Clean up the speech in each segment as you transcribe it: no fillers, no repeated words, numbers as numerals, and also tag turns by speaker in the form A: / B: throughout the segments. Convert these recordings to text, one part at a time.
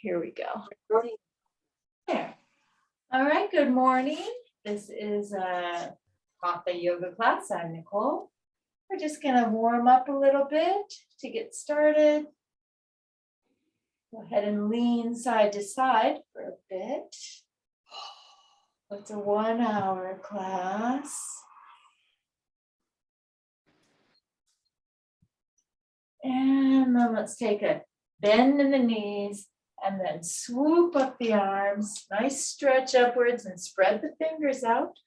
A: Here we go. There. All right, good morning. This is a Hatha yoga class. I'm Nicole. We're just gonna warm up a little bit to get started. Go ahead and lean side to side for a bit. It's a 1 hour class. And then let's take a bend in the knees and then swoop up the arms. Nice stretch upwards and spread the fingers out.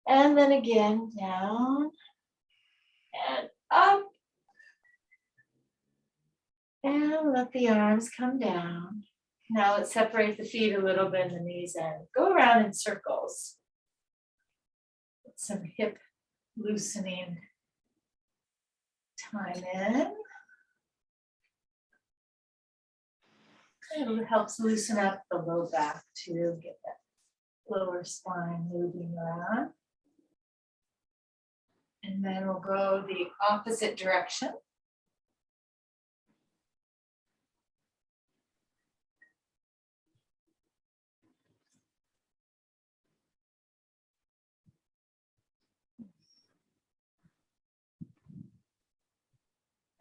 A: And then again, down and up. And let the arms come down. Now let's separate the feet a little bit in the knees and go around in circles. Get some hip loosening time in. It helps loosen up the low back too, get that lower spine moving around. And then we'll go the opposite direction.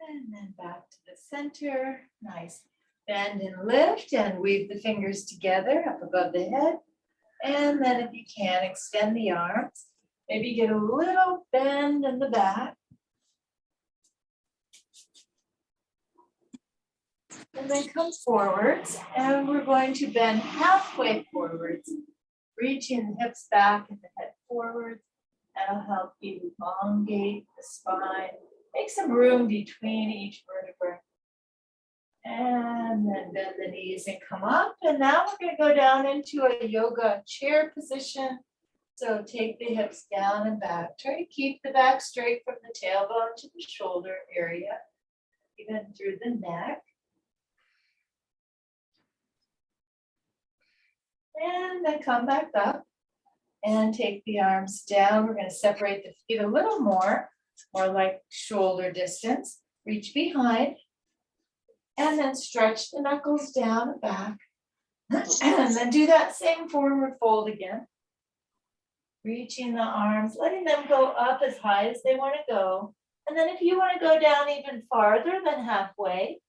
A: And then back to the center. Nice. Bend and lift and weave the fingers together up above the head. And then if you can, extend the arms. Maybe get a little bend in the back. And then come forwards. And we're going to bend halfway forwards. Reaching the hips back and the head forward. That'll help you elongate the spine. Make some room between each vertebra. And then bend the knees and come up. And now we're going to go down into a yoga chair position. So take the hips down and back. Try to keep the back straight from the tailbone to the shoulder area, even through the neck. And then come back up and take the arms down. We're going to separate the feet a little more like shoulder distance. Reach behind. And then stretch the knuckles down and back. And then do that same forward fold again. Reaching the arms, letting them go up as high as they want to go. And then if you want to go down even farther than halfway,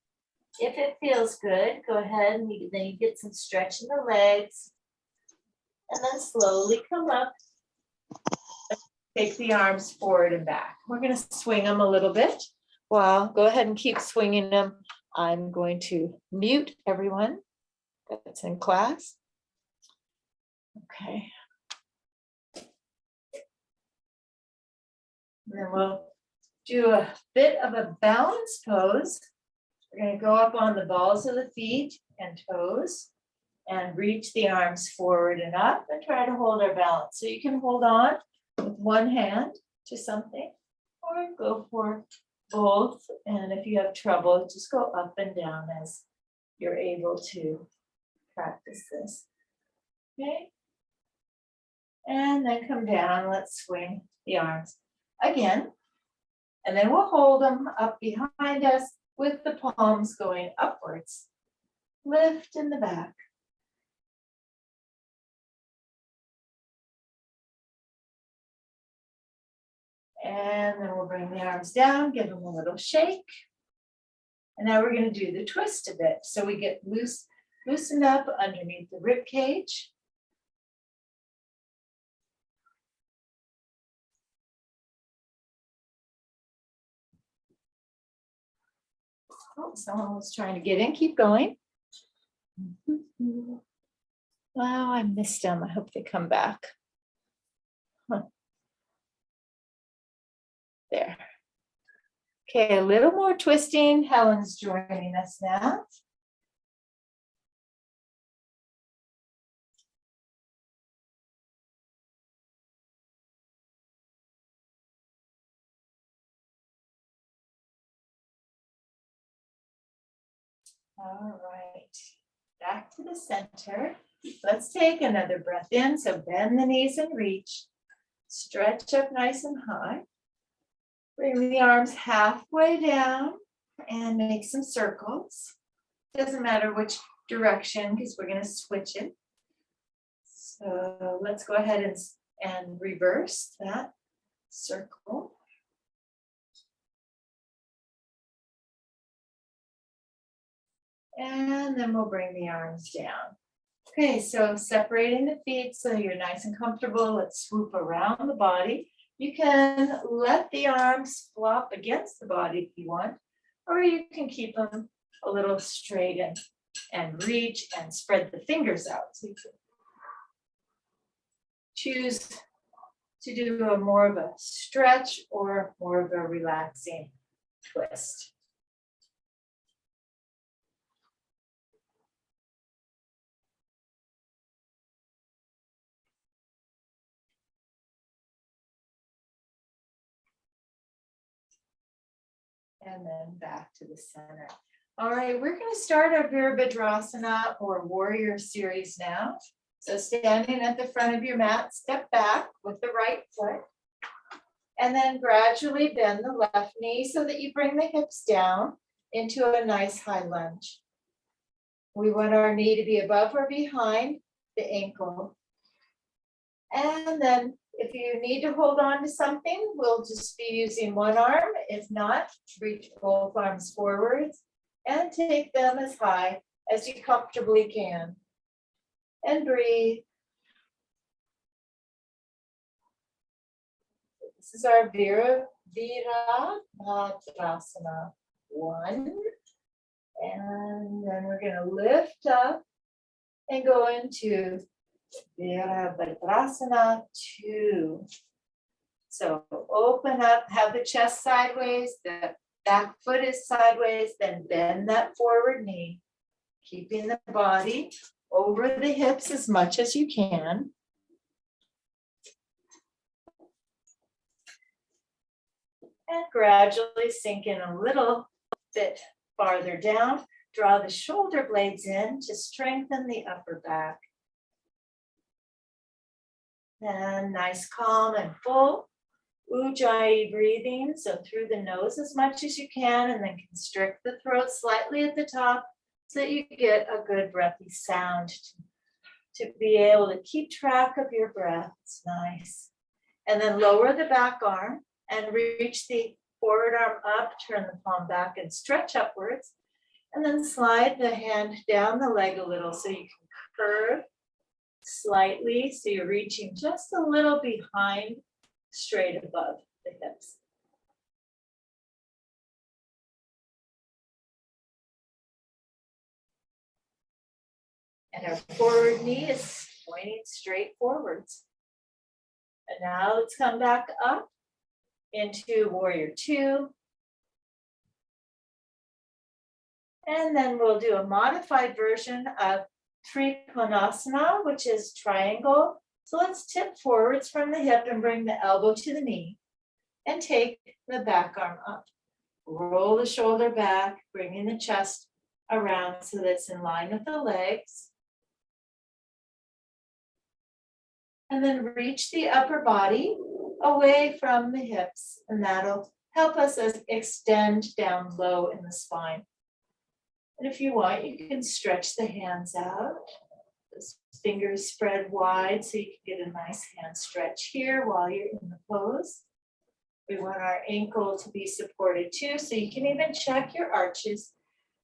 A: if it feels good, go ahead and then you get some stretch in the legs. And then slowly come up. Take the arms forward and back. We're going to swing them a little bit. Well, go ahead and keep swinging them. I'm going to mute everyone that's in class. Okay. And then we'll do a bit of a balance pose. We're going to go up on the balls of the feet and toes and reach the arms forward and up and try to hold our balance. So you can hold on with one hand to something or go for both. And if you have trouble, just go up and down as you're able to practice this. Okay. And then come down. Let's swing the arms again. And then we'll hold them up behind us with the palms going upwards. Lift in the back. And then we'll bring the arms down, give them a little shake. And now we're going to do the twist a bit. So we get loosened up underneath the rib cage. Oh, someone was trying to get in. Keep going. Wow, I missed them. I hope they come back. Huh. There. Okay, a little more twisting. Helen's joining us now. All right, back to the center. Let's take another breath in. So bend the knees and reach. Stretch up nice and high. Bring the arms halfway down and make some circles. Doesn't matter which direction because we're going to switch it. So let's go ahead and reverse that circle. And then we'll bring the arms down. Okay, so separating the feet so you're nice and comfortable. Let's swoop around the body. You can let the arms flop against the body if you want, or you can keep them a little straight and reach and spread the fingers out. So you can choose to do a more of a stretch or more of a relaxing twist. And then back to the center. All right, we're going to start our Virabhadrasana or warrior series now. So standing at the front of your mat, step back with the right foot. And then gradually bend the left knee so that you bring the hips down into a nice high lunge. We want our knee to be above or behind the ankle. And then if you need to hold on to something, we'll just be using one arm. If not, reach both arms forwards and take them as high as you comfortably can. And breathe. This is our Virabhadrasana 1. And then we're going to lift up and go into Virabhadrasana 2. So open up, have the chest sideways, the back foot is sideways, then bend that forward knee, keeping the body over the hips as much as you can. And gradually sink in a little bit farther down. Draw the shoulder blades in to strengthen the upper back. And nice, calm, and full Ujjayi breathing. So through the nose as much as you can, and then constrict the throat slightly at the top so that you get a good breathy sound to be able to keep track of your breath. It's nice. And then lower the back arm and reach the forward arm up, turn the palm back and stretch upwards. And then slide the hand down the leg a little so you can curve slightly. So you're reaching just a little behind, straight above the hips. And our forward knee is pointing straight forwards. And now let's come back up into warrior 2. And then we'll do a modified version of Trikonasana, which is triangle. So let's tip forwards from the hip and bring the elbow to the knee and take the back arm up. Roll the shoulder back, bringing the chest around so that's in line with the legs. And then reach the upper body away from the hips, and that'll help us extend down low in the spine. And if you want, you can stretch the hands out. The fingers spread wide so you can get a nice hand stretch here while you're in the pose. We want our ankle to be supported too, so you can even check your arches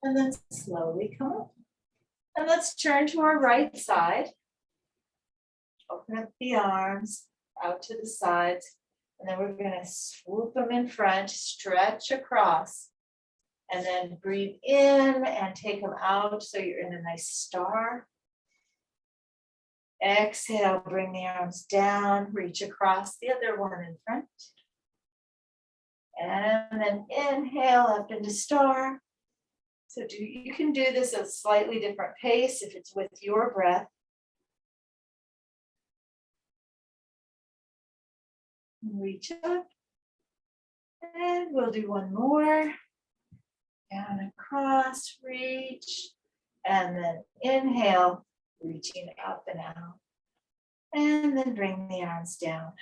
A: and then slowly come up. And let's turn to our right side. Open up the arms out to the sides, and then we're going to swoop them in front, stretch across, and then breathe in and take them out so you're in a nice star. Exhale, bring the arms down, reach across, the other one in front. And then inhale up into star. So you can do this at a slightly different pace if it's with your breath. Reach up. And we'll do one more. Down across, reach. And then inhale, reaching up and out. And then bring the arms down.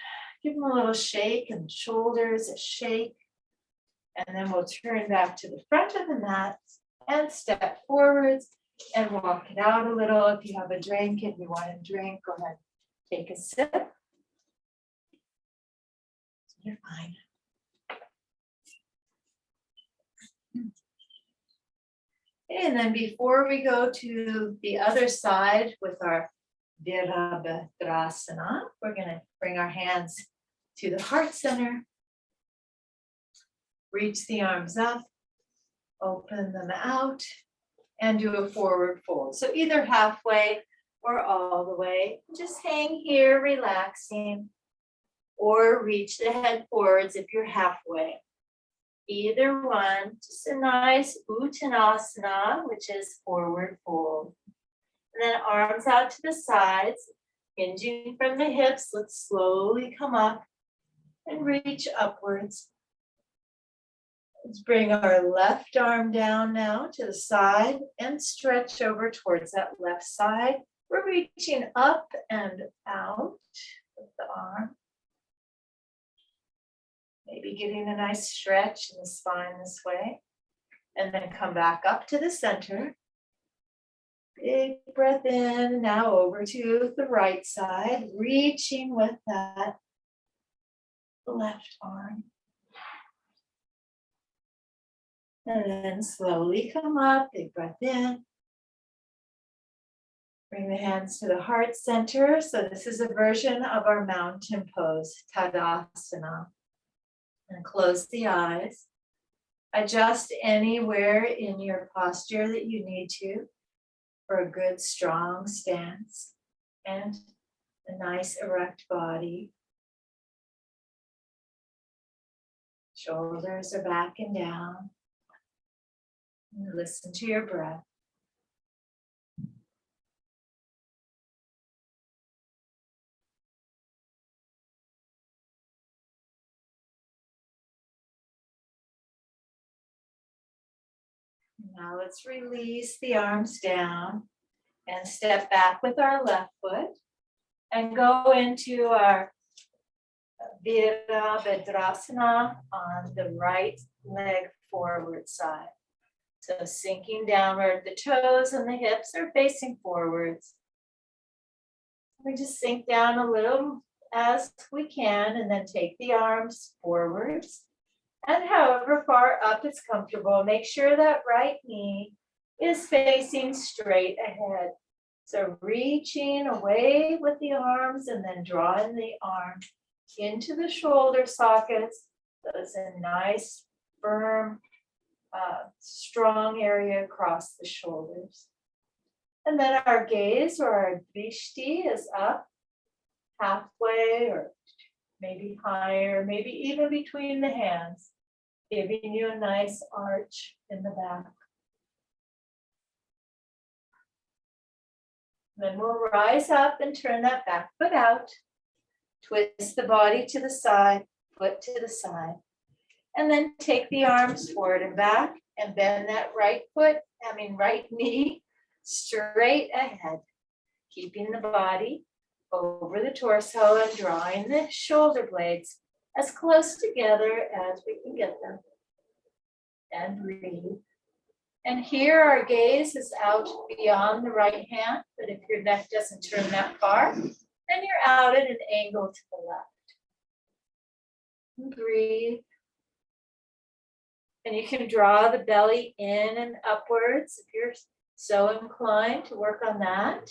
A: Give them a little shake and shoulders, a shake. And then we'll turn back to the front of the mat and step forwards and walk it out a little. If you have a drink, if you want to drink, go ahead, take a sip. You're fine. And then before we go to the other side with our Virabhadrasana, we're going to bring our hands to the heart center. Reach the arms up, open them out, and do a forward fold. So either halfway or all the way. Just hang here, relaxing, or reach the head forwards if you're halfway. Either one, just a nice Uttanasana, which is forward fold. And then arms out to the sides, hinging from the hips. Let's slowly come up and reach upwards. Let's bring our left arm down now to the side and stretch over towards that left side. We're reaching up and out with the arm. Maybe getting a nice stretch in the spine this way. And then come back up to the center. Big breath in, now over to the right side, reaching with that left arm. And then slowly come up, big breath in. Bring the hands to the heart center. So this is a version of our mountain pose, Tadasana. And close the eyes. Adjust anywhere in your posture that you need to for a good, strong stance and a nice erect body. Shoulders are back and down. And listen to your breath. Now let's release the arms down and step back with our left foot and go into our Virabhadrasana on the right leg forward side. So sinking downward, the toes and the hips are facing forwards. We just sink down a little as we can and then take the arms forwards. And however far up is comfortable, make sure that right knee is facing straight ahead. So reaching away with the arms and then drawing the arm into the shoulder sockets. So it's a nice, firm, strong area across the shoulders. And then our gaze or our drishti is up halfway or maybe higher, maybe even between the hands, giving you a nice arch in the back. Then we'll rise up and turn that back foot out. Twist the body to the side, foot to the side. And then take the arms forward and back and bend that right knee straight ahead. Keeping the body over the torso and drawing the shoulder blades as close together as we can get them. And breathe. And here our gaze is out beyond the right hand, but if your neck doesn't turn that far, then you're out at an angle to the left. And breathe. And you can draw the belly in and upwards if you're so inclined to work on that.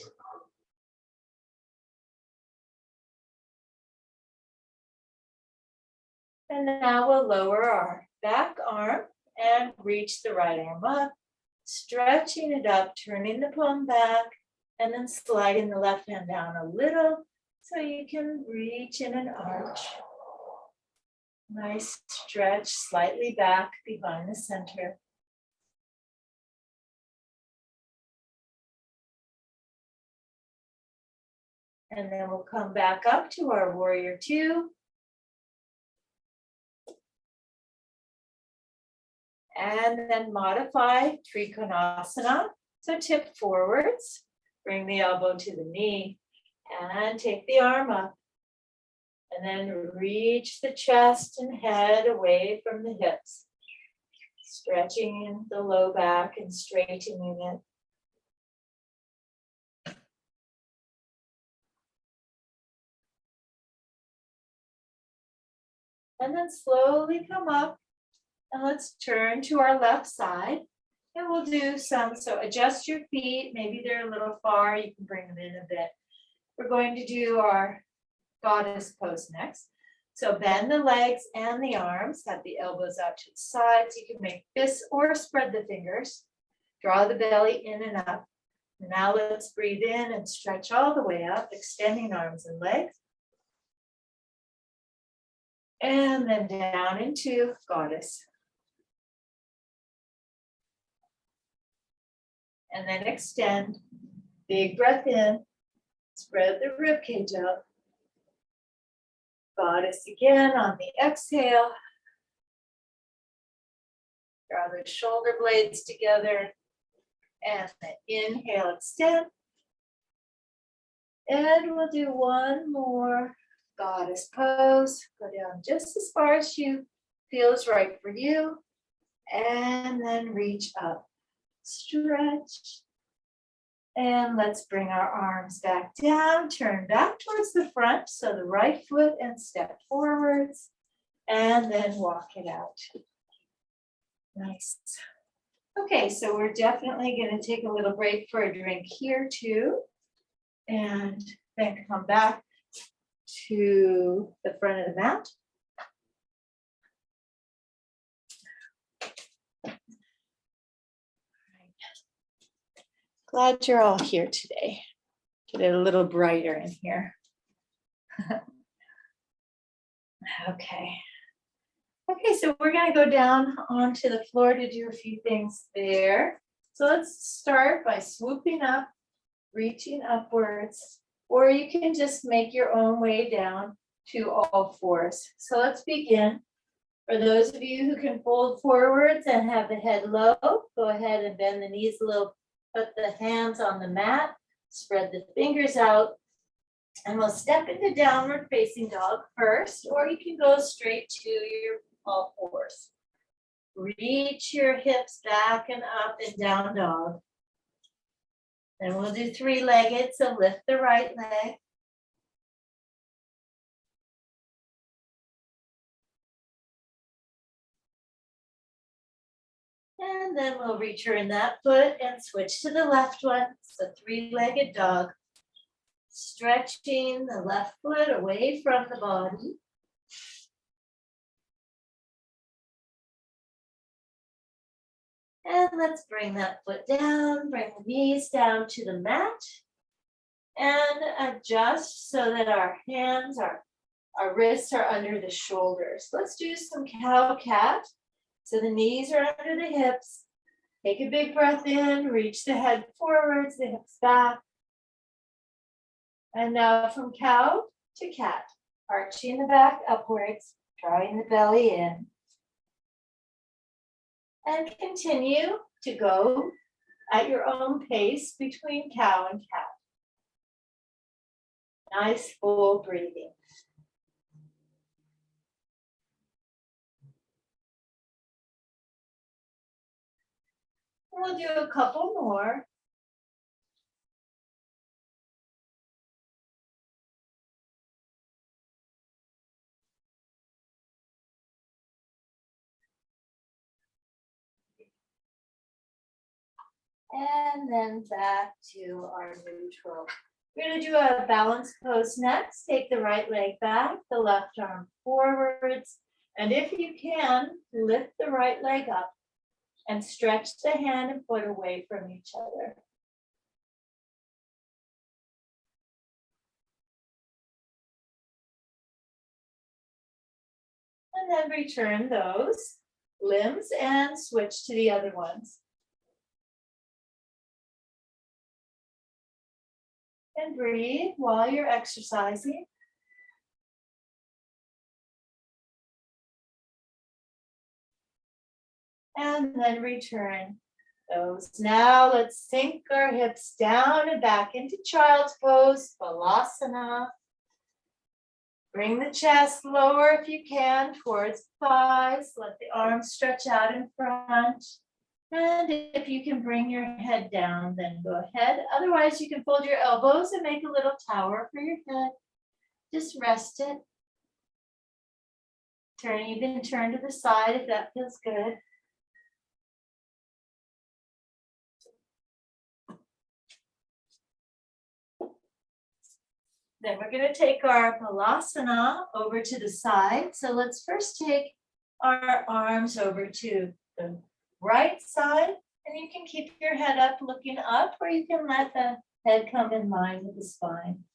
A: And now we'll lower our back arm and reach the right arm up, stretching it up, turning the palm back, and then sliding the left hand down a little so you can reach in an arch. Nice stretch, slightly back behind the center. And then we'll come back up to our warrior two. And then modify Trikonasana. So tip forwards, bring the elbow to the knee, and take the arm up. And then reach the chest and head away from the hips. Stretching the low back and straightening it. And then slowly come up and let's turn to our left side. And we'll do some, so adjust your feet. Maybe they're a little far, you can bring them in a bit. We're going to do our goddess pose next. So bend the legs and the arms, have the elbows out to the sides. You can make fists or spread the fingers. Draw the belly in and up. Now let's breathe in and stretch all the way up, extending arms and legs. And then down into goddess. And then extend, big breath in, spread the rib cage out. Goddess again on the exhale. Draw the shoulder blades together. And then inhale, extend. And we'll do one more goddess pose. Go down just as far as you feel is right for you. And then reach up. Stretch. And let's bring our arms back down, turn back towards the front, so the right foot and step forwards, and then walk it out. Nice. Okay, so we're definitely going to take a little break for a drink here too, and then come back to the front of the mat. Glad you're all here today. Get it a little brighter in here. Okay. Okay, so we're going to go down onto the floor to do a few things there. So let's start by swooping up, reaching upwards, or you can just make your own way down to all fours. So let's begin. For those of you who can fold forwards and have the head low, go ahead and bend the knees a little. Put the hands on the mat, spread the fingers out, and we'll step into downward facing dog first, or you can go straight to your all fours. Reach your hips back and up and down dog. Then we'll do three-legged, so lift the right leg. And then we'll return that foot and switch to the left one. So three-legged dog. Stretching the left foot away from the body. And let's bring that foot down, bring the knees down to the mat. And adjust so that our hands, our wrists are under the shoulders. Let's do some cow-cat. So the knees are under the hips. Take a big breath in, reach the head forwards, the hips back. And now from cow to cat, arching the back upwards, drawing the belly in. And continue to go at your own pace between cow and cat. Nice full breathing. We'll do a couple more. And then back to our neutral. We're going to do a balance pose next. Take the right leg back, the left arm forwards. And if you can, lift the right leg up and stretch the hand and foot away from each other. And then return those limbs and switch to the other ones. And breathe while you're exercising. And then return those. Now let's sink our hips down and back into child's pose, Balasana. Bring the chest lower if you can towards the thighs. Let the arms stretch out in front. And if you can bring your head down, then go ahead. Otherwise, you can fold your elbows and make a little tower for your head. Just rest it. You can turn to the side if that feels good. Then we're going to take our balasana over to the side. So let's first take our arms over to the right side, and you can keep your head up looking up, or you can let the head come in line with the spine.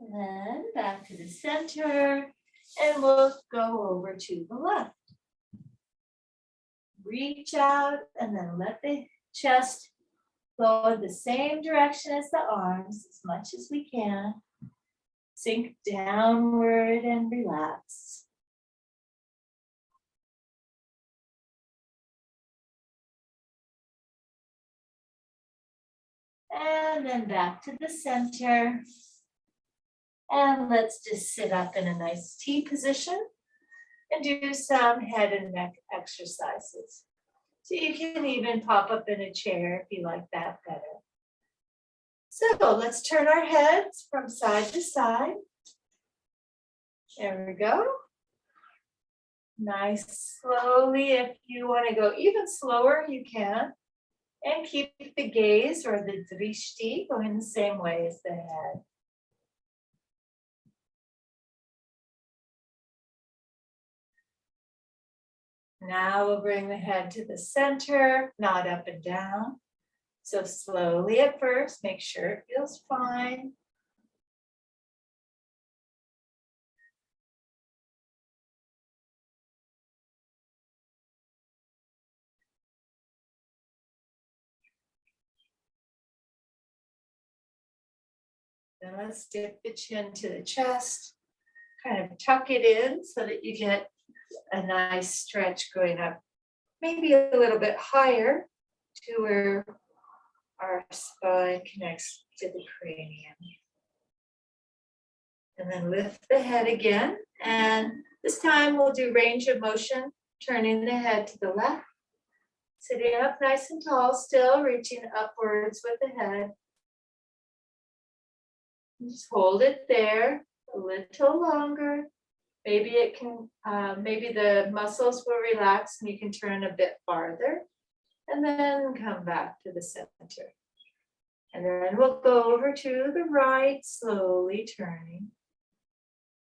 A: And then back to the center, and we'll go over to the left. Reach out and then let the chest go in the same direction as the arms as much as we can. Sink downward and relax. And then back to the center. And let's just sit up in a nice T position and do some head and neck exercises. So you can even pop up in a chair if you like that better. So let's turn our heads from side to side. There we go. Nice, slowly. If you want to go even slower, you can. And keep the gaze or the drishti going the same way as the head. Now we'll bring the head to the center, not up and down. So slowly at first, make sure it feels fine. Then let's dip the chin to the chest, kind of tuck it in so that you get a nice stretch going up, maybe a little bit higher to where our spine connects to the cranium. And then lift the head again. And this time we'll do range of motion, turning the head to the left, sitting up nice and tall, still reaching upwards with the head. Just hold it there a little longer. Maybe it can, maybe the muscles will relax and you can turn a bit farther and then come back to the center. And then we'll go over to the right, slowly turning.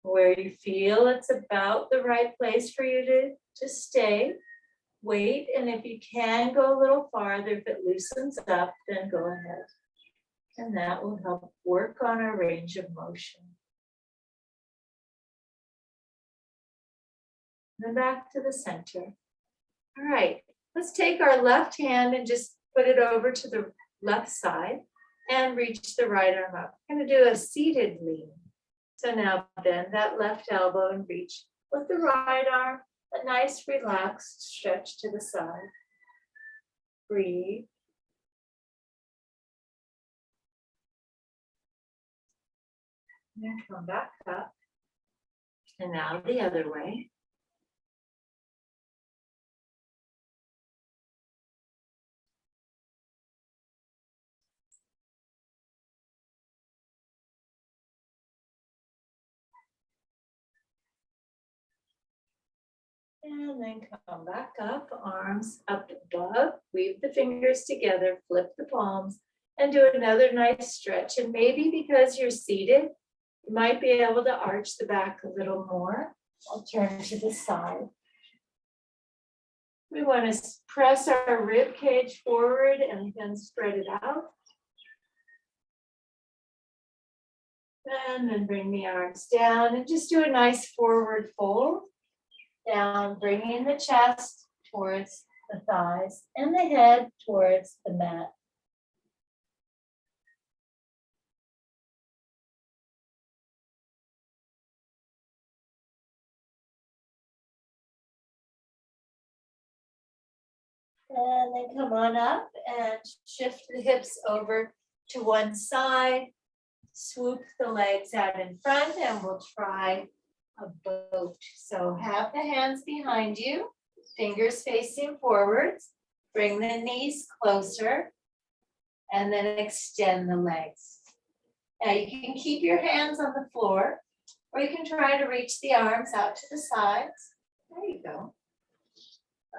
A: Where you feel it's about the right place for you to stay. Wait, and if you can go a little farther, if it loosens up, then go ahead. And that will help work on our range of motion. Then back to the center. All right, let's take our left hand and just put it over to the left side and reach the right arm up. I'm going to do a seated lean. So now bend that left elbow and reach with the right arm, a nice relaxed stretch to the side. Breathe. And then come back up. And now the other way. And then come back up, arms up above, weave the fingers together, flip the palms, and do another nice stretch. And maybe because you're seated, you might be able to arch the back a little more. I'll turn to the side. We want to press our rib cage forward and then spread it out. And then bring the arms down and just do a nice forward fold. Down, bringing the chest towards the thighs and the head towards the mat. And then come on up and shift the hips over to one side. Swoop the legs out in front and we'll try a boat. So have the hands behind you, fingers facing forwards, bring the knees closer, and then extend the legs. Now you can keep your hands on the floor, or you can try to reach the arms out to the sides. There you go.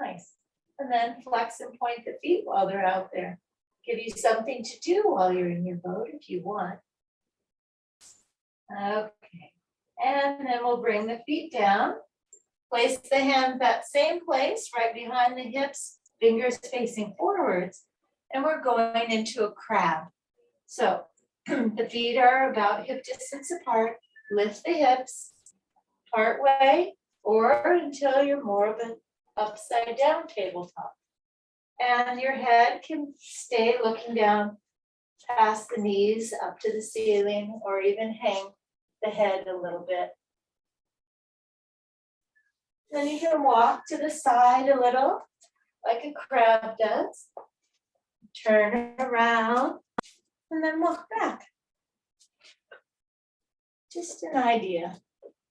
A: Nice. And then flex and point the feet while they're out there. Give you something to do while you're in your boat if you want. Okay. And then we'll bring the feet down. Place the hand that same place, right behind the hips, fingers facing forwards. And we're going into a crab. So the feet are about hip distance apart. Lift the hips part way or until you're more of an upside down tabletop. And your head can stay looking down past the knees up to the ceiling or even hang the head a little bit. Then you can walk to the side a little like a crab does. Turn around and then walk back. Just an idea.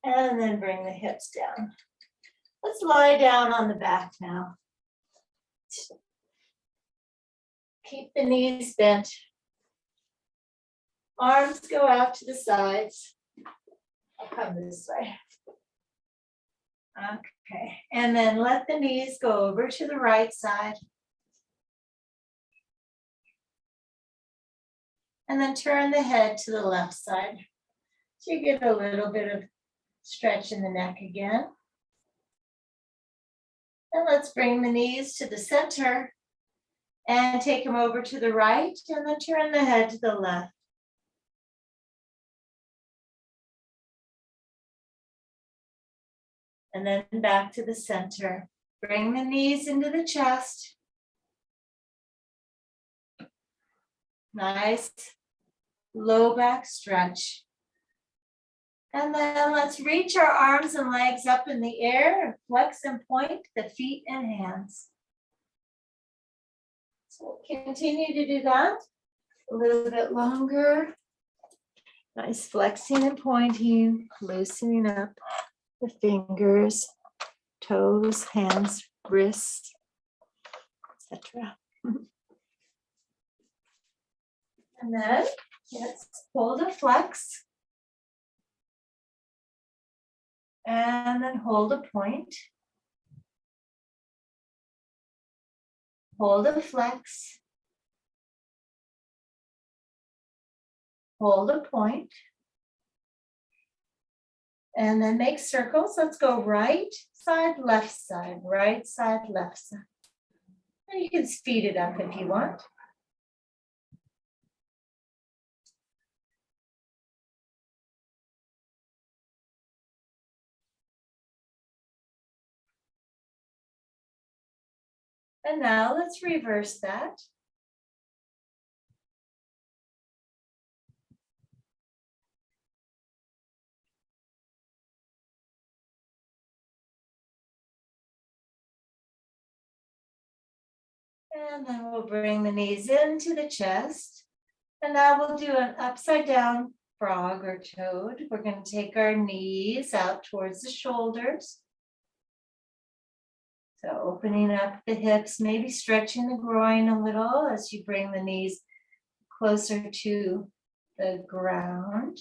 A: And then bring the hips down. Let's lie down on the back now. Keep the knees bent. Arms go out to the sides. I'll come this way. Okay, and then let the knees go over to the right side. And then turn the head to the left side. So you get a little bit of stretch in the neck again. And let's bring the knees to the center and take them over to the right and then turn the head to the left. And then back to the center. Bring the knees into the chest. Nice low back stretch. And then let's reach our arms and legs up in the air and flex and point the feet and hands. So we'll continue to do that a little bit longer. Nice flexing and pointing, loosening up the fingers, toes, hands, wrists, etc. And then let's hold a flex. And then hold a point. Hold a flex. Hold a point. And then make circles. Let's go right side, left side, right side, left side. And you can speed it up if you want. And now let's reverse that. And then we'll bring the knees into the chest. And now we'll do an upside down frog or toad. We're going to take our knees out towards the shoulders. So opening up the hips, maybe stretching the groin a little as you bring the knees closer to the ground.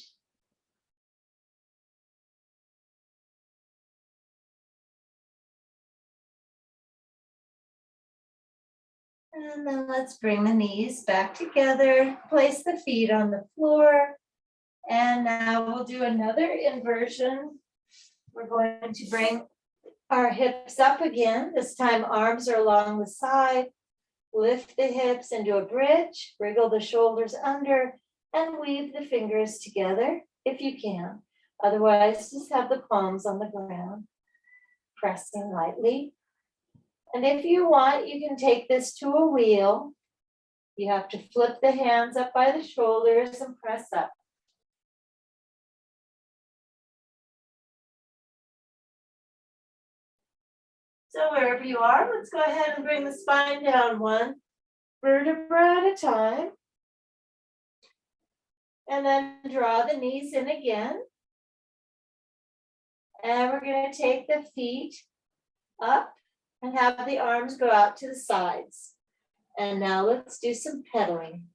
A: And then let's bring the knees back together, place the feet on the floor. And now we'll do another inversion. We're going to bring our hips up again. This time arms are along the side. Lift the hips into a bridge, wriggle the shoulders under, and weave the fingers together if you can. Otherwise, just have the palms on the ground, pressing lightly. And if you want, you can take this to a wheel. You have to flip the hands up by the shoulders and press up. So wherever you are, let's go ahead and bring the spine down one vertebra at a time. And then draw the knees in again. And we're going to take the feet up and have the arms go out to the sides. And now let's do some pedaling.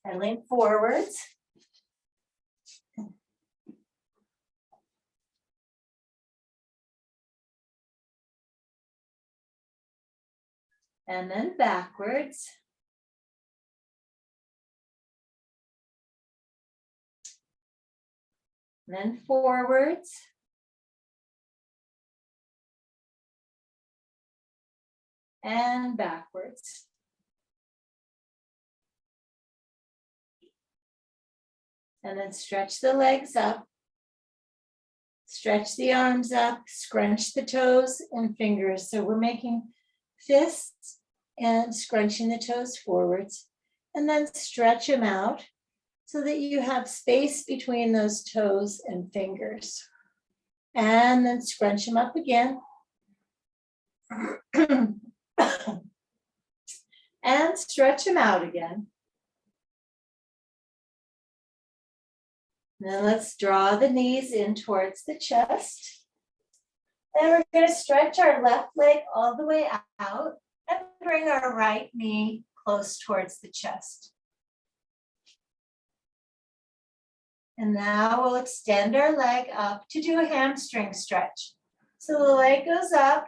A: Pedaling forwards. And then backwards. And then forwards. And backwards. And then stretch the legs up. Stretch the arms up, scrunch the toes and fingers. So we're making fists and scrunching the toes forwards. And then stretch them out so that you have space between those toes and fingers. And then scrunch them up again. And stretch them out again. Now let's draw the knees in towards the chest. And we're going to stretch our left leg all the way out and bring our right knee close towards the chest. And now we'll extend our leg up to do a hamstring stretch. So the leg goes up.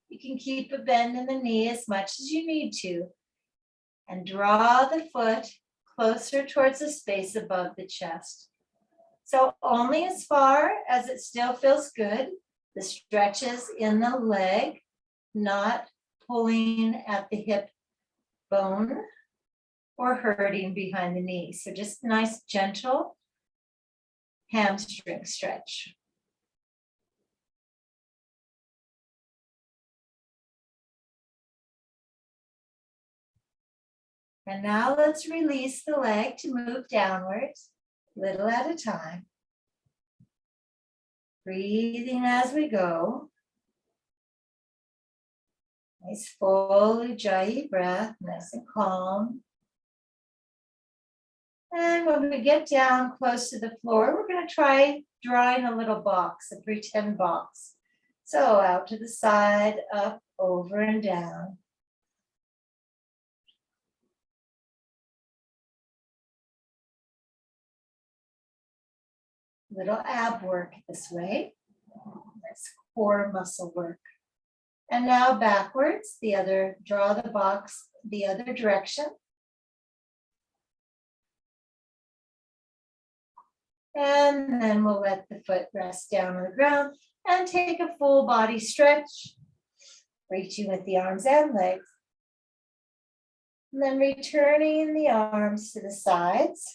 A: You can keep a bend in the knee as much as you need to. And draw the foot closer towards the space above the chest. So only as far as it still feels good. The stretches in the leg, not pulling at the hip bone or hurting behind the knee. So just nice, gentle hamstring stretch. And now let's release the leg to move downwards, little at a time. Breathing as we go. Nice full Ujjayi breath, nice and calm. And when we get down close to the floor, we're going to try drawing a little box, a pretend box. So out to the side, up, over, and down. Little ab work this way. That's core muscle work. And now backwards, draw the box the other direction. And then we'll let the foot rest down on the ground and take a full body stretch, reaching with the arms and legs. And then returning the arms to the sides.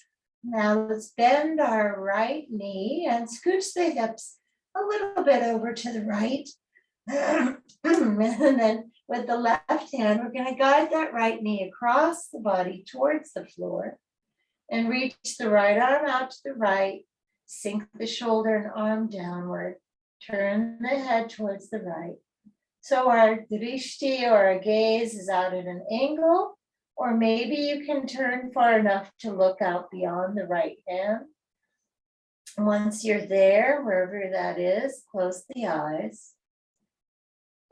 A: Now let's bend our right knee and scooch the hips a little bit over to the right. And then with the left hand, we're going to guide that right knee across the body towards the floor and reach the right arm out to the right, sink the shoulder and arm downward, turn the head towards the right. So our drishti or our gaze is out at an angle, or maybe you can turn far enough to look out beyond the right hand. Once you're there, wherever that is, close the eyes.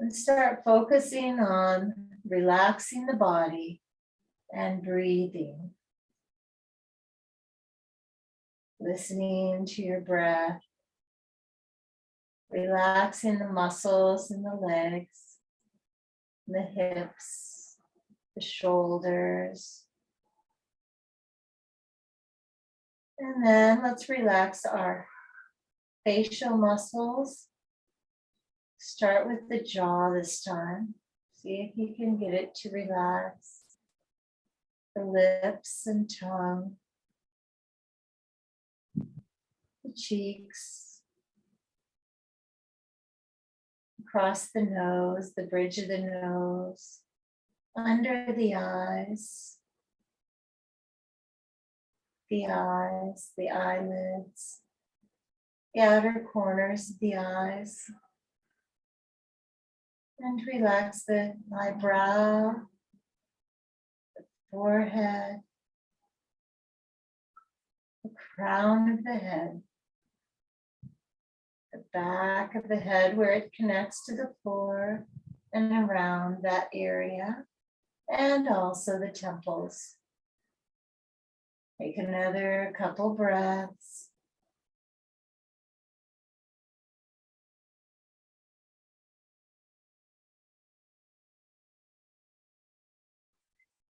A: And start focusing on relaxing the body and breathing. Listening to your breath. Relaxing the muscles in the legs, the hips, the shoulders. And then let's relax our facial muscles. Start with the jaw this time. See if you can get it to relax. The lips and tongue. The cheeks. Across the nose, the bridge of the nose. Under the eyes. The eyes, the eyelids. The outer corners of the eyes. And relax the eyebrow, the forehead, the crown of the head. back of the head where it connects to the floor and around that area, and also the temples. Take another couple breaths.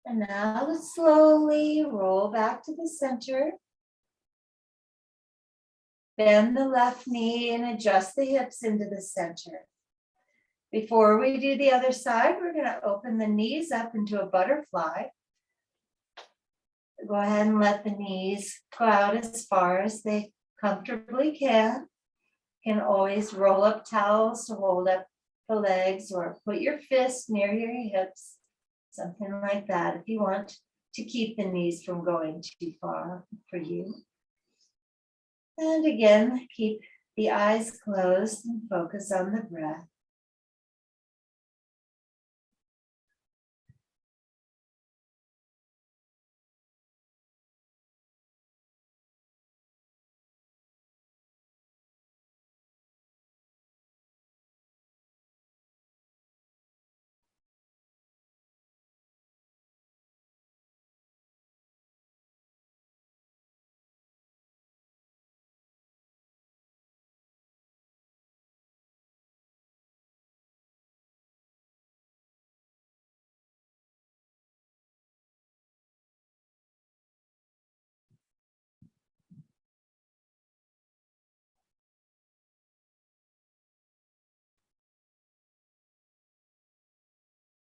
A: And now let's slowly roll back to the center. Bend the left knee and adjust the hips into the center. Before we do the other side, we're going to open the knees up into a butterfly. Go ahead and let the knees go out as far as they comfortably can. You can always roll up towels to hold up the legs or put your fist near your hips, something like that if you want to keep the knees from going too far for you. And again, keep the eyes closed and focus on the breath.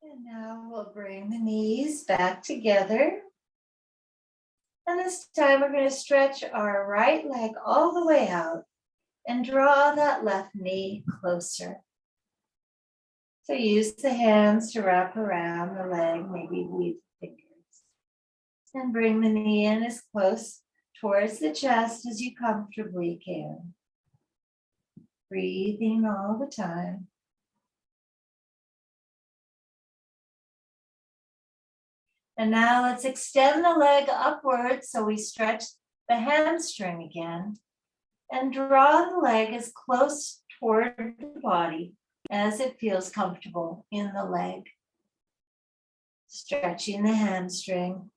A: And now we'll bring the knees back together. And this time we're going to stretch our right leg all the way out and draw that left knee closer. So use the hands to wrap around the leg, maybe weave the fingers. And bring the knee in as close towards the chest as you comfortably can. Breathing all the time. And now let's extend the leg upwards so we stretch the hamstring again and draw the leg as close toward the body as it feels comfortable in the leg. Stretching the hamstring.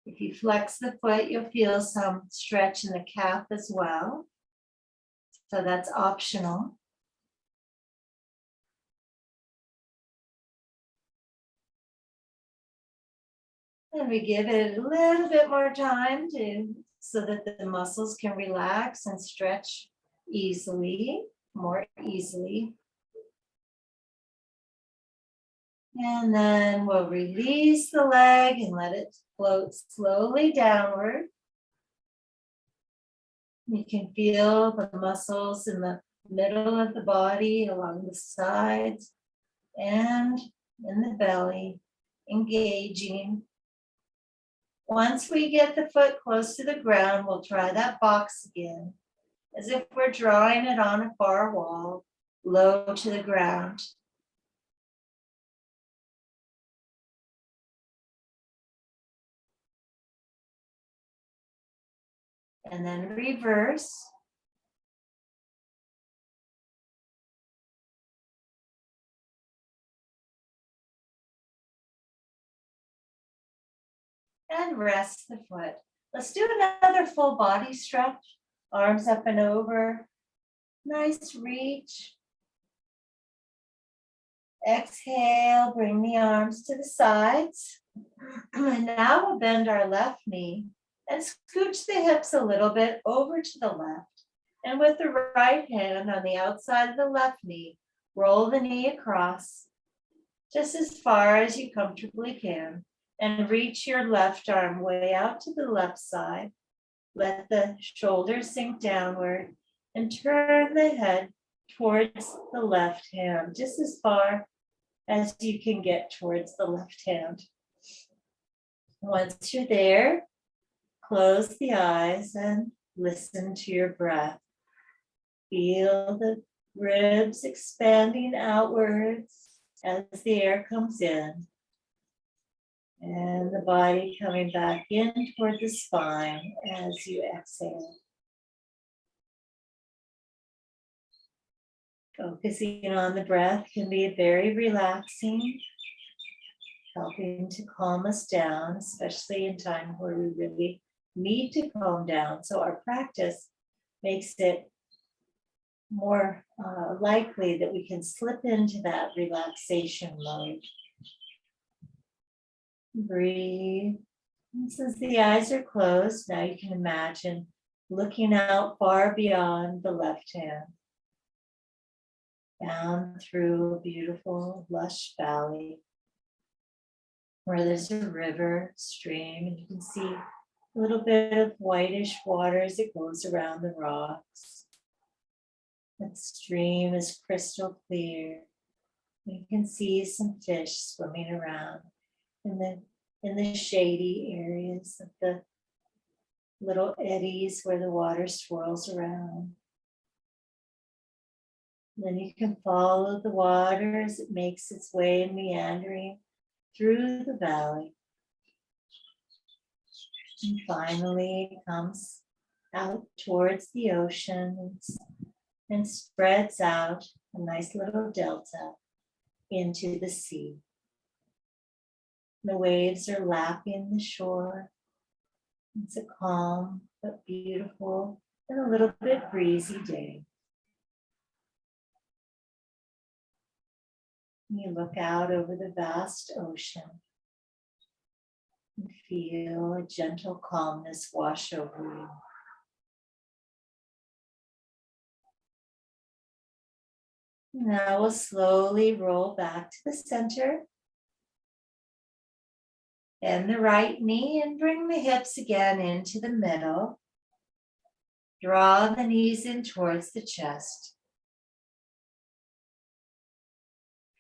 A: If you flex the foot, you'll feel some stretch in the calf as well. So that's optional. And we give it a little bit more time so that the muscles can relax and stretch more easily. And then we'll release the leg and let it float slowly downward. You can feel the muscles in the middle of the body, along the sides, and in the belly, engaging. Once we get the foot close to the ground, we'll try that box again, as if we're drawing it on a far wall, low to the ground. And then reverse. And rest the foot. Let's do another full body stretch. Arms up and over. Nice reach. Exhale, bring the arms to the sides. And now we'll bend our left knee and scooch the hips a little bit over to the left. And with the right hand on the outside of the left knee, roll the knee across just as far as you comfortably can. And reach your left arm way out to the left side. Let the shoulders sink downward and turn the head towards the left hand, just as far as you can get towards the left hand. Once you're there, close the eyes and listen to your breath. Feel the ribs expanding outwards as the air comes in. And the body coming back in toward the spine as you exhale. Focusing on the breath can be very relaxing, helping to calm us down, especially in times where we really need to calm down. So our practice makes it more likely that we can slip into that relaxation mode. Breathe. And since the eyes are closed, now you can imagine looking out far beyond the left hand, down through a beautiful, lush valley where there's a river, stream, and you can see a little bit of whitish water as it goes around the rocks. That stream is crystal clear. You can see some fish swimming around in the shady areas of the little eddies where the water swirls around. Then you can follow the water as it makes its way meandering through the valley. And finally, it comes out towards the ocean and spreads out a nice little delta into the sea. The waves are lapping the shore. It's a calm but beautiful and a little bit breezy day. You look out over the vast ocean and feel a gentle calmness wash over you. Now we'll slowly roll back to the center. Bend the right knee and bring the hips again into the middle. Draw the knees in towards the chest.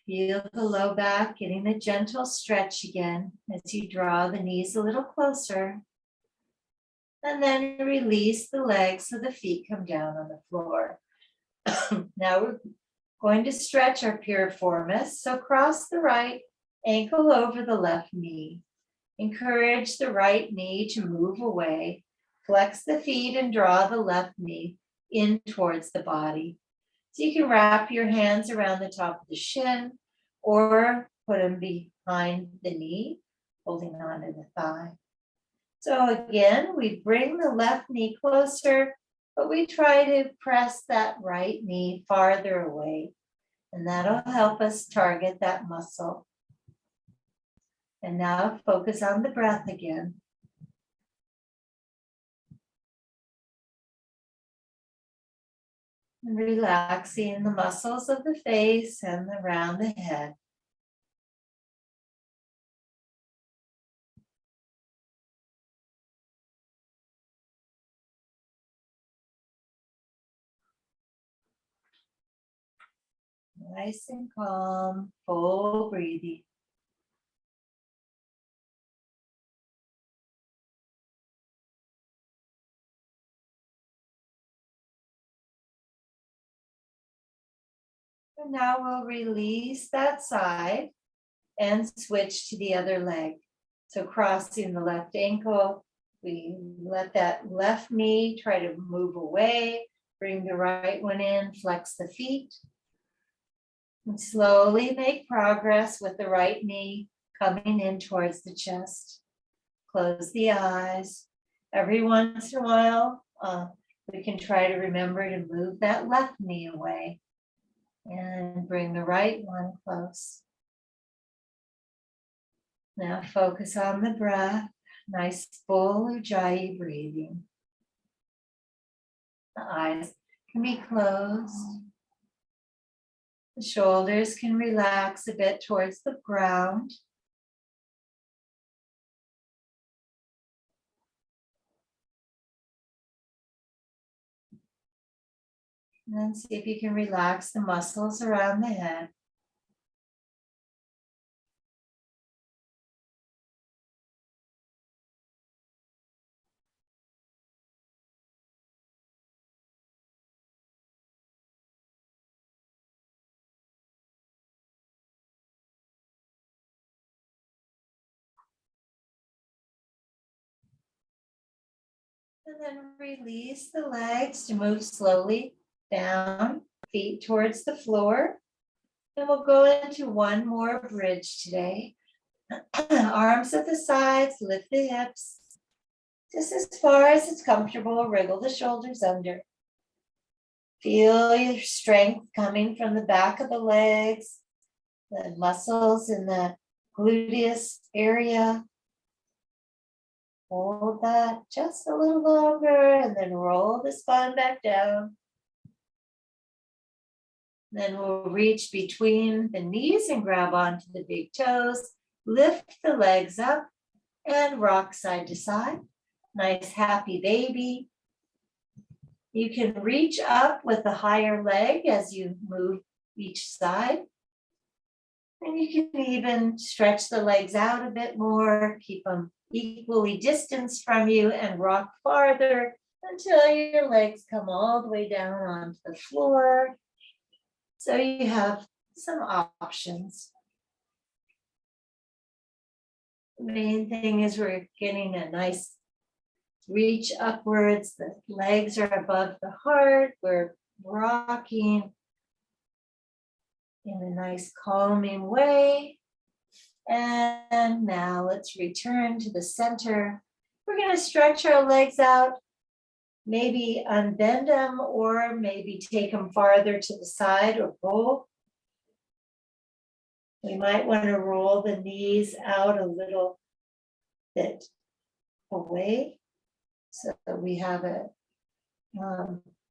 A: Feel the low back getting a gentle stretch again as you draw the knees a little closer. And then release the legs so the feet come down on the floor. Now we're going to stretch our piriformis. So cross the right ankle over the left knee. Encourage the right knee to move away. Flex the feet and draw the left knee in towards the body. So you can wrap your hands around the top of the shin or put them behind the knee, holding onto the thigh. So again, we bring the left knee closer, but we try to press that right knee farther away. And that'll help us target that muscle. And now focus on the breath again. And relaxing the muscles of the face and around the head. Nice and calm, full breathing. And now we'll release that side and switch to the other leg. So crossing the left ankle, we let that left knee try to move away, bring the right one in, flex the feet. And slowly make progress with the right knee coming in towards the chest. Close the eyes. Every once in a while, we can try to remember to move that left knee away and bring the right one close. Now focus on the breath. Nice full Ujjayi breathing. The eyes can be closed. The shoulders can relax a bit towards the ground. And then see if you can relax the muscles around the head. And then release the legs to move slowly down feet towards the floor. And we'll go into one more bridge today. Arms at the sides, lift the hips. Just as far as it's comfortable, wriggle the shoulders under. Feel your strength coming from the back of the legs, the muscles in the gluteus area. Hold that just a little longer and then roll the spine back down. Then we'll reach between the knees and grab onto the big toes. Lift the legs up and rock side to side. Nice happy baby. You can reach up with the higher leg as you move each side. And you can even stretch the legs out a bit more, keep them equally distanced from you and rock farther until your legs come all the way down onto the floor. So you have some options. The main thing is we're getting a nice reach upwards. The legs are above the heart. We're rocking in a nice calming way. And now let's return to the center. We're going to stretch our legs out, maybe unbend them or maybe take them farther to the side or both. We might want to roll the knees out a little bit away so that we have a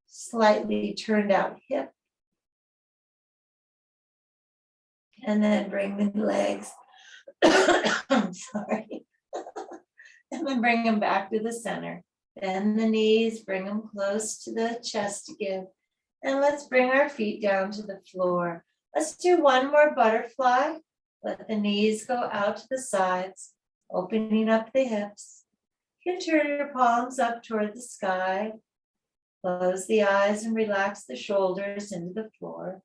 A: slightly turned out hip. And then bring the legs, sorry, and then bring them back to the center. Bend the knees, bring them close to the chest again. And let's bring our feet down to the floor. Let's do one more butterfly. Let the knees go out to the sides, opening up the hips. You can turn your palms up toward the sky. Close the eyes and relax the shoulders into the floor.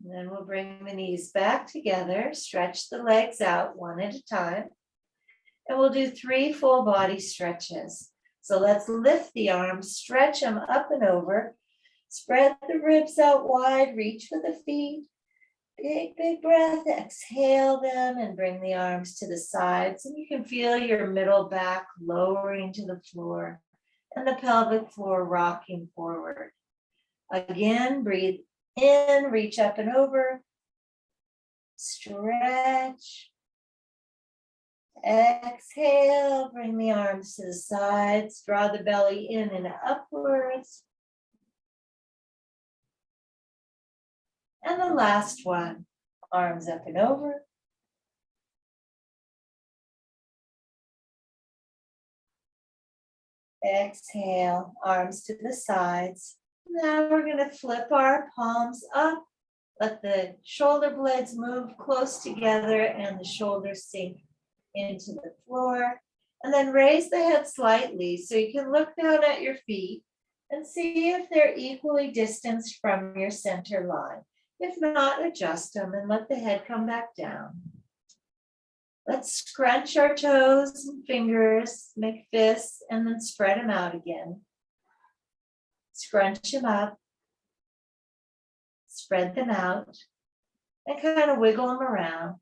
A: And then we'll bring the knees back together, stretch the legs out one at a time. And we'll do 3 full body stretches. So let's lift the arms, stretch them up and over. Spread the ribs out wide, reach for the feet. Big, big breath, exhale them and bring the arms to the sides. And you can feel your middle back lowering to the floor and the pelvic floor rocking forward. Again, breathe in, reach up and over, stretch, exhale, bring the arms to the sides, draw the belly in and upwards. And the last one, arms up and over. Exhale, arms to the sides. Now we're going to flip our palms up. Let the shoulder blades move close together and the shoulders sink into the floor. And then raise the head slightly so you can look down at your feet and see if they're equally distanced from your center line. If not, adjust them and let the head come back down. Let's scrunch our toes and fingers, make fists, and then spread them out again. Scrunch them up, spread them out, and kind of wiggle them around.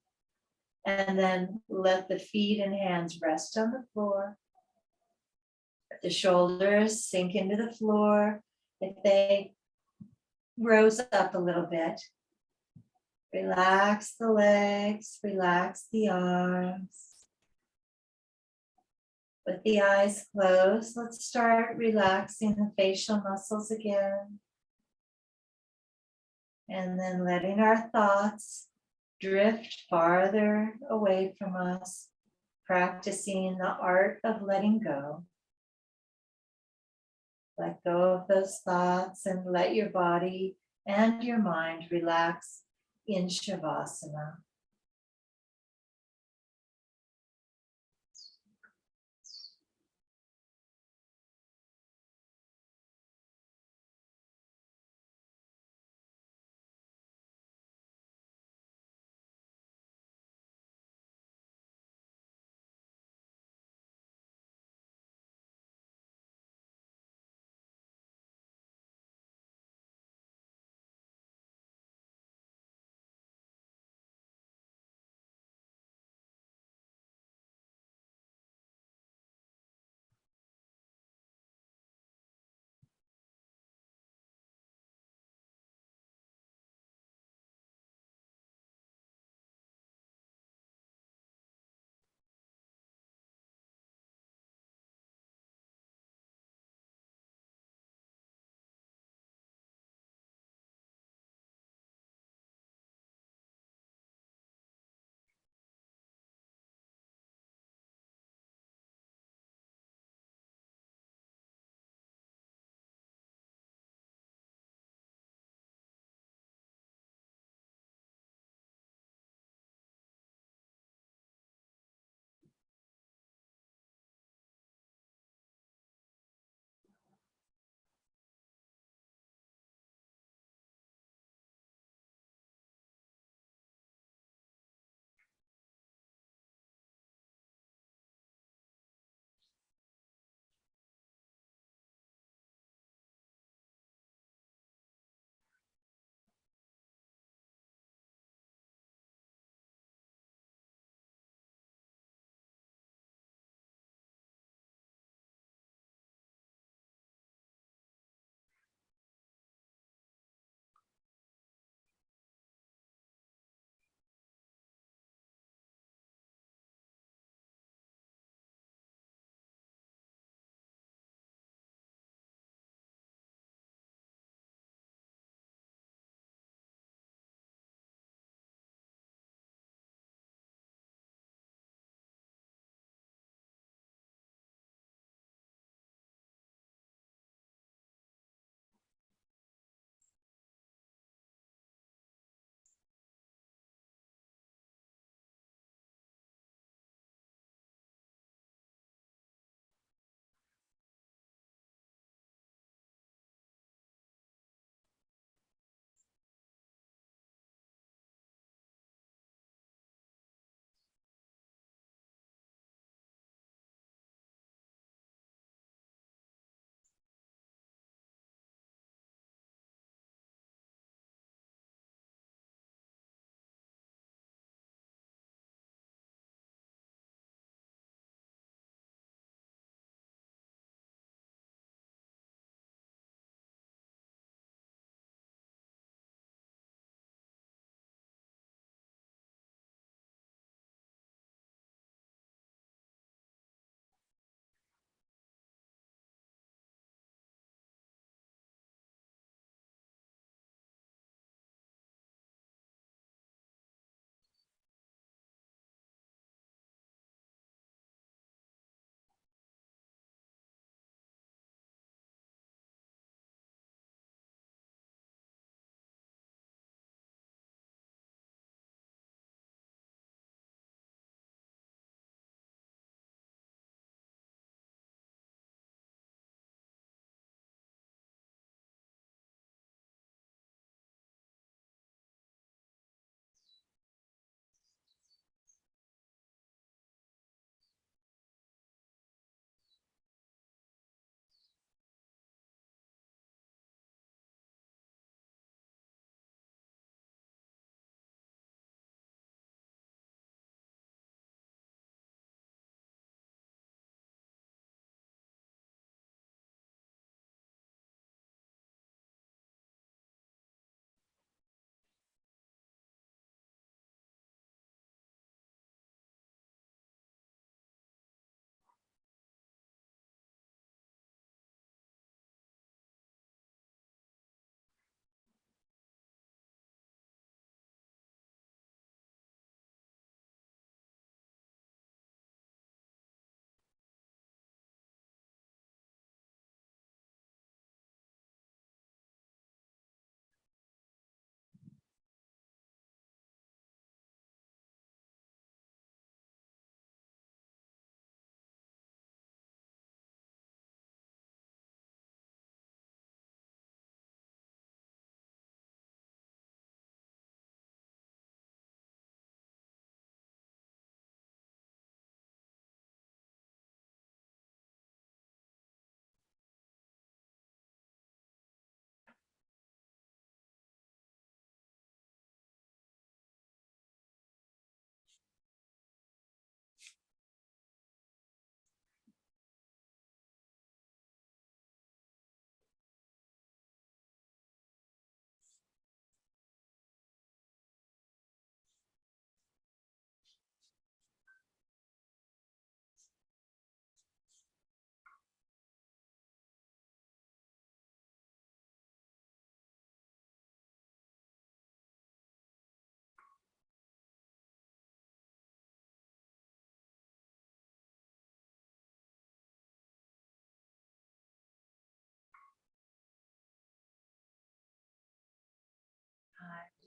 A: And then let the feet and hands rest on the floor. Let the shoulders sink into the floor. If they rose up a little bit, relax the legs, relax the arms. With the eyes closed, let's start relaxing the facial muscles again. And then letting our thoughts drift farther away from us, practicing the art of letting go. Let go of those thoughts and let your body and your mind relax in Shavasana.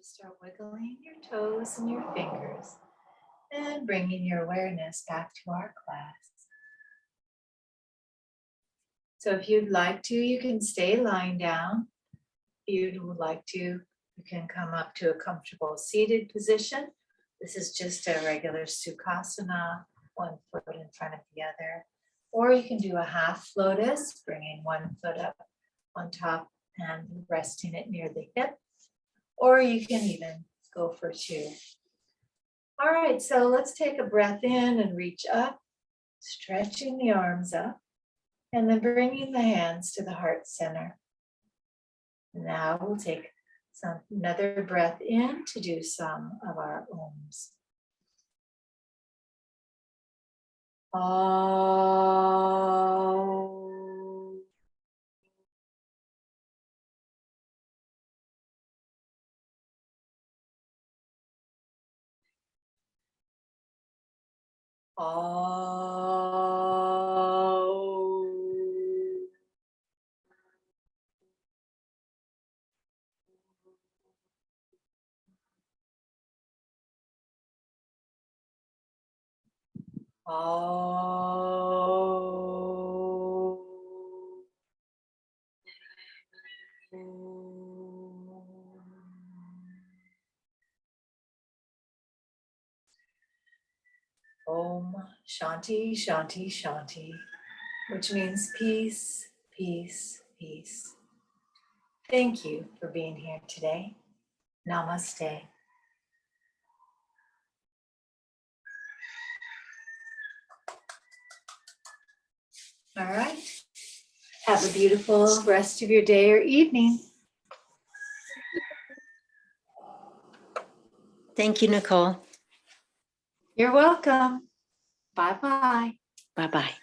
A: just start wiggling your toes and your fingers and bringing your awareness back to our class. So if you'd like to, you can stay lying down. If you would like to, you can come up to a comfortable seated position. This is just a regular Sukhasana, one foot in front of the other. Or you can do a half lotus, bringing one foot up on top and resting it near the hip. Or you can even go for two. All right, so let's take a breath in and reach up, stretching the arms up, and then bringing the hands to the heart center. Now we'll take another breath in to do some of our Oms. Om. Om. Om. Om Shanti Shanti Shanti, which means peace, peace, peace. Thank you for being here today. Namaste. All right. Have a beautiful rest of your day or evening.
B: Thank you, Nicole.
A: You're welcome. Bye-bye.
B: Bye-bye.